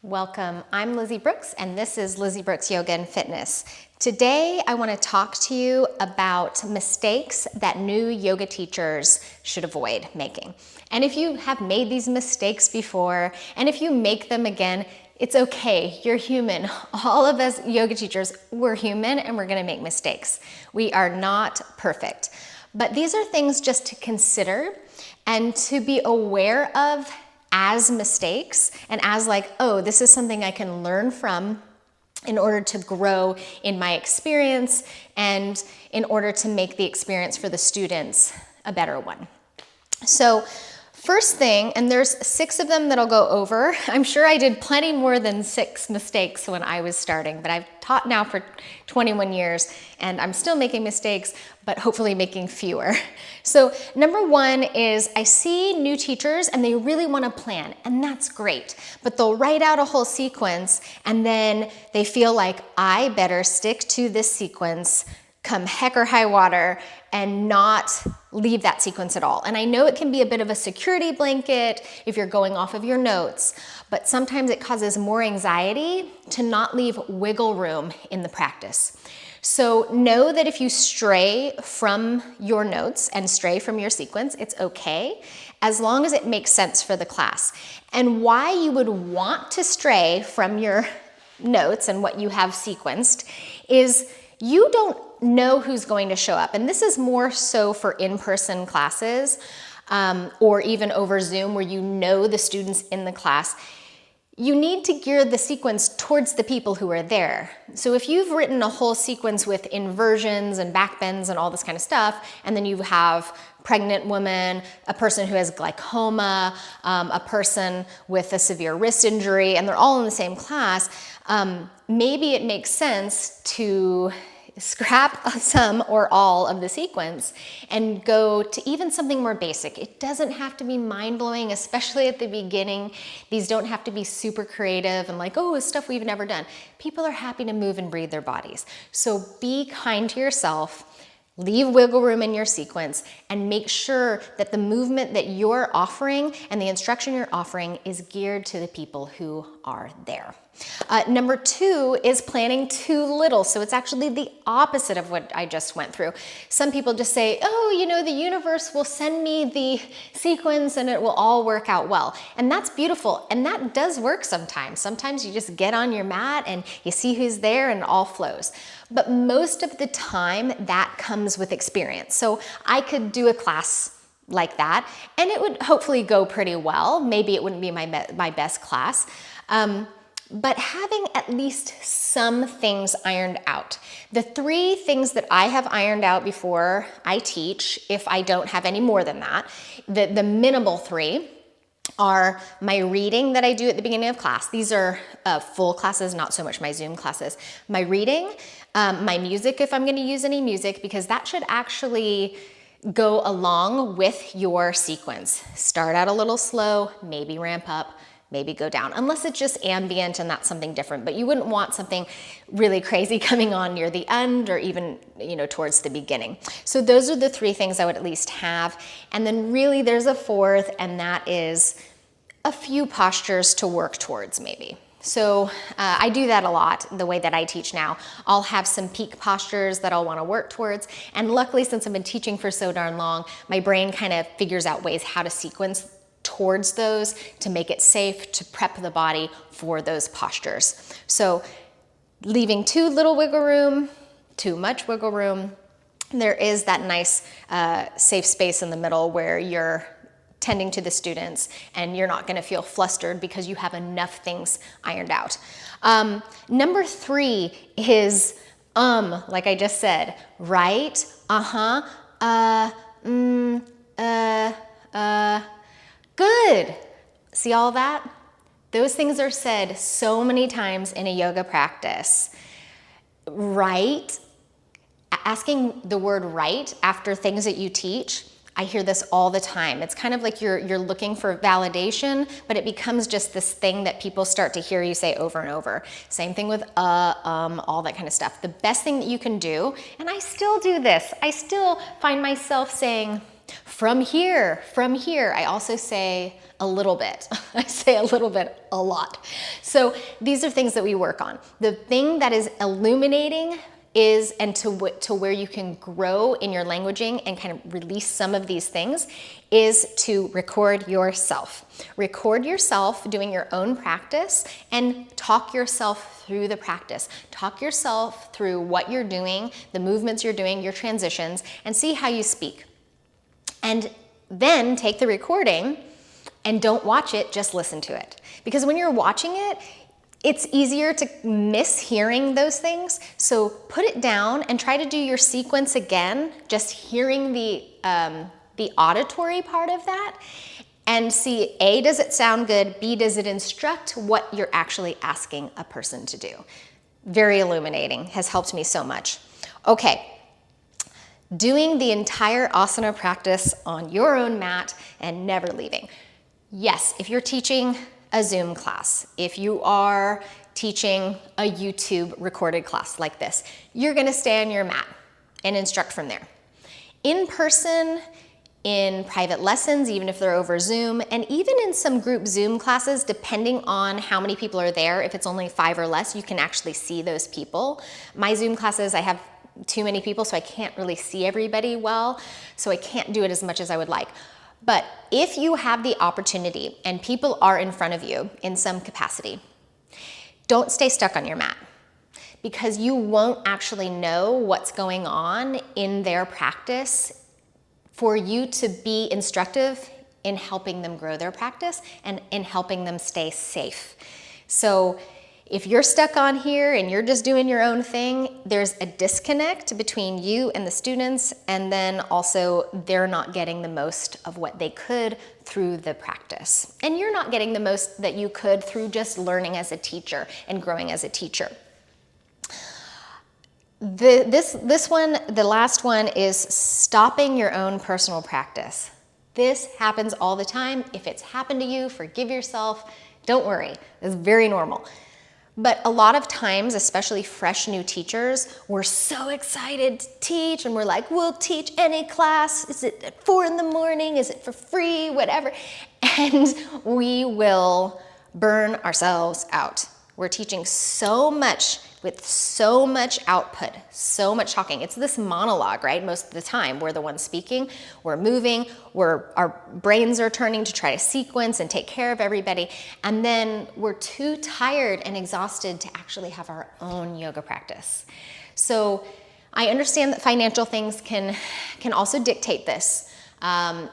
Welcome, I'm Lizzie Brooks, and this is Lizzie Brooks Yoga and Fitness. Today, I want to talk to you about mistakes that new yoga teachers should avoid making. And if you have made these mistakes before, and if you make them again, it's okay, you're human. All of us yoga teachers, we're human and we're gonna make mistakes. We are not perfect. But these are things just to consider and to be aware of as mistakes and as like, oh, this is something I can learn from in order to grow in my experience and in order to make the experience for the students a better one. So first thing, and there's 6 of them that I'll go over. I'm sure I did plenty more than 6 mistakes when I was starting, but I've taught now for 21 years and I'm still making mistakes, but hopefully making fewer. So number 1 is I see new teachers and they really want to plan, and that's great, but they'll write out a whole sequence and then they feel like I better stick to this sequence come heck or high water and not leave that sequence at all. And I know it can be a bit of a security blanket if you're going off of your notes, but sometimes it causes more anxiety to not leave wiggle room in the practice. So know that if you stray from your notes and stray from your sequence, it's okay, as long as it makes sense for the class. And why you would want to stray from your notes and what you have sequenced is you don't know who's going to show up. And this is more so for in-person classes or even over Zoom where you know the students in the class. You need to gear the sequence towards the people who are there. So if you've written a whole sequence with inversions and backbends and all this kind of stuff, and then you have pregnant woman, a person who has glaucoma, a person with a severe wrist injury, and they're all in the same class, maybe it makes sense to scrap some or all of the sequence and go to even something more basic. It doesn't have to be mind-blowing, especially at the beginning. These don't have to be super creative and like, oh, it's stuff we've never done. People are happy to move and breathe their bodies. So be kind to yourself, leave wiggle room in your sequence, and make sure that the movement that you're offering and the instruction you're offering is geared to the people who are there. Number 2 is planning too little. So it's actually the opposite of what I just went through. Some people just say, oh, you know, the universe will send me the sequence and it will all work out well. And that's beautiful. And that does work sometimes. Sometimes you just get on your mat and you see who's there and it all flows. But most of the time that comes with experience. So I could do a class like that and it would hopefully go pretty well. Maybe it wouldn't be my best class. But having at least some things ironed out. The 3 things that I have ironed out before I teach, if I don't have any more than that, the minimal 3 are my reading that I do at the beginning of class. These are full classes, not so much my Zoom classes. My reading, my music if I'm going to use any music, because that should actually go along with your sequence. Start out a little slow, maybe ramp up, maybe go down, unless it's just ambient and that's something different. But you wouldn't want something really crazy coming on near the end or even, you know, towards the beginning. So those are the 3 things I would at least have. And then really there's a 4th, and that is a few postures to work towards maybe. So I do that a lot, the way that I teach now. I'll have some peak postures that I'll want to work towards. And luckily, since I've been teaching for so darn long, my brain kind of figures out ways how to sequence towards those to make it safe to prep the body for those postures. So leaving too little wiggle room, too much wiggle room. There is that nice safe space in the middle where you're tending to the students and you're not going to feel flustered because you have enough things ironed out. Number 3 is like I just said, right, good. See all that? Those things are said so many times in a yoga practice. Right? Asking the word right after things that you teach, I hear this all the time. It's kind of like you're looking for validation, but it becomes just this thing that people start to hear you say over and over. Same thing with all that kind of stuff. The best thing that you can do, and I still do this, I still find myself saying From here, I also say a little bit. I say a little bit a lot. So these are things that we work on. The thing that is illuminating is, and to where you can grow in your languaging and kind of release some of these things, is to record yourself. Record yourself doing your own practice and talk yourself through the practice. Talk yourself through what you're doing, the movements you're doing, your transitions, and see how you speak. And then take the recording and don't watch it, just listen to it. Because when you're watching it, it's easier to miss hearing those things. So put it down and try to do your sequence again, just hearing the auditory part of that, and see, A, does it sound good? B, does it instruct what you're actually asking a person to do? Very illuminating, has helped me so much. Okay, doing the entire asana practice on your own mat and never leaving. Yes, if you're teaching a Zoom class, if you are teaching a YouTube recorded class like this, you're gonna stay on your mat and instruct from there. In person, in private lessons, even if they're over Zoom, and even in some group Zoom classes, depending on how many people are there, if it's only 5 or less, you can actually see those people. My Zoom classes, I have too many people, so I can't really see everybody well, so I can't do it as much as I would like. But if you have the opportunity and people are in front of you in some capacity, don't stay stuck on your mat, because you won't actually know what's going on in their practice for you to be instructive in helping them grow their practice and in helping them stay safe. So if you're stuck on here and you're just doing your own thing, there's a disconnect between you and the students, and then also they're not getting the most of what they could through the practice. And you're not getting the most that you could through just learning as a teacher and growing as a teacher. This one, the last one, is stopping your own personal practice. This happens all the time. If it's happened to you, forgive yourself. Don't worry, it's very normal. But a lot of times, especially fresh new teachers, we're so excited to teach, and we're like, we'll teach any class. Is it at 4 in the morning? Is it for free? Whatever. And we will burn ourselves out. We're teaching so much with so much output, so much talking. It's this monologue, right? Most of the time, we're the ones speaking, we're moving, our brains are turning to try to sequence and take care of everybody, and then we're too tired and exhausted to actually have our own yoga practice. So I understand that financial things can also dictate this.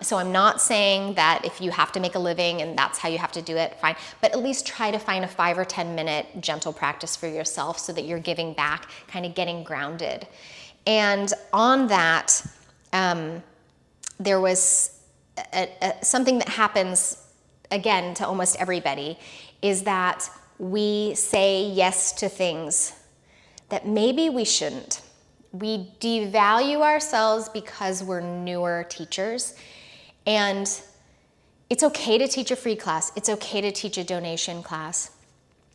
So I'm not saying that if you have to make a living and that's how you have to do it, fine, but at least try to find a 5 or 10 minute gentle practice for yourself so that you're giving back, kind of getting grounded. And on that, there was something that happens, again, to almost everybody, is that we say yes to things that maybe we shouldn't. We devalue ourselves because we're newer teachers, and it's okay to teach a free class. It's okay to teach a donation class.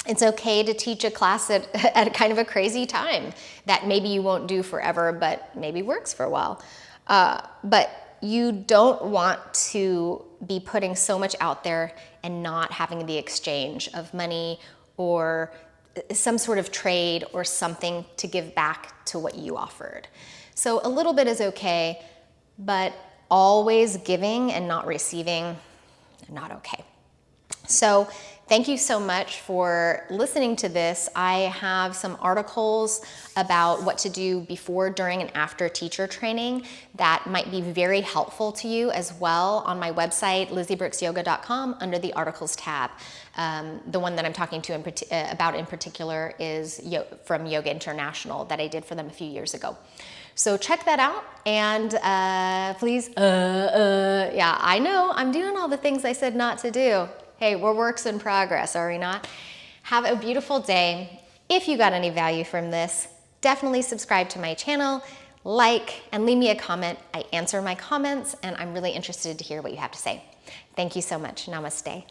It's okay to teach a class at kind of a crazy time that maybe you won't do forever, but maybe works for a while. But you don't want to be putting so much out there and not having the exchange of money or some sort of trade or something to give back to what you offered. So a little bit is okay, but always giving and not receiving, not okay. So thank you so much for listening to this. I have some articles about what to do before, during, and after teacher training that might be very helpful to you as well on my website, lizziebrooksyoga.com, under the articles tab. The one that I'm talking to about in particular is from Yoga International that I did for them a few years ago. So check that out, and please, yeah, I know, I'm doing all the things I said not to do. Hey, we're works in progress, are we not? Have a beautiful day. If you got any value from this, definitely subscribe to my channel, like, and leave me a comment. I answer my comments, and I'm really interested to hear what you have to say. Thank you so much. Namaste.